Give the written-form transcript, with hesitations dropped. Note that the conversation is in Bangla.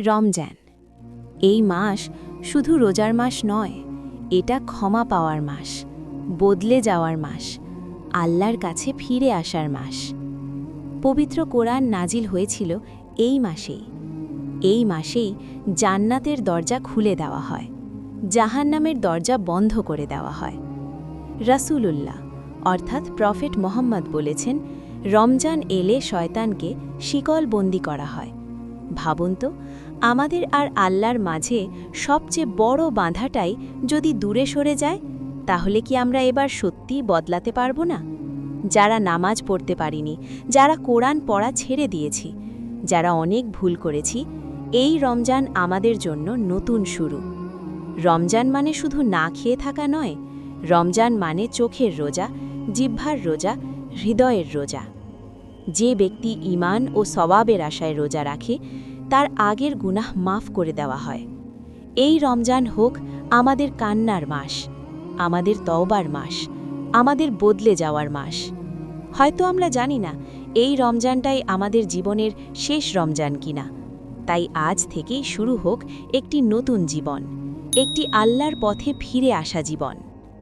রমজান এই মাস শুধু রোজার মাস নয়, এটা ক্ষমা পাওয়ার মাস, বদলে যাওয়ার মাস, আল্লাহর কাছে ফিরে আসার মাস। পবিত্র কোরআন নাজিল হয়েছিল এই মাসেই। এই মাসেই জান্নাতের দরজা খুলে দেওয়া হয়, জাহান্নামের দরজা বন্ধ করে দেওয়া হয়। রাসূলুল্লাহ অর্থাৎ প্রফেট মোহাম্মদ বলেছেন, রমজান এলে শয়তানকে শিকলবন্দি করা হয়। ভাবুন তো, আমাদের আর আল্লাহর মাঝে সবচেয়ে বড় বাঁধাটাই যদি দূরে সরে যায়, তাহলে কি আমরা এবার সত্যিই বদলাতে পারব না? যারা নামাজ পড়তে পারিনি, যারা কোরআন পড়া ছেড়ে দিয়েছি, যারা অনেক ভুল করেছি, এই রমজান আমাদের জন্য নতুন শুরু। রমজান মানে শুধু না খেয়ে থাকা নয়, রমজান মানে চোখের রোজা, জিহ্বার রোজা, হৃদয়ের রোজা। যে ব্যক্তি ঈমান ও সওয়াবের আশায় রোজা রাখে, তার আগের গুনাহ মাফ করে দেওয়া হয়। এই রমজান হোক আমাদের কান্নার মাস, আমাদের তওবার মাস, আমাদের বদলে যাওয়ার মাস। হয়তো আমরা জানি না এই রমজানটাই আমাদের জীবনের শেষ রমজান কিনা, তাই আজ থেকেই শুরু হোক একটি নতুন জীবন, একটি আল্লাহর পথে ফিরে আসা জীবন।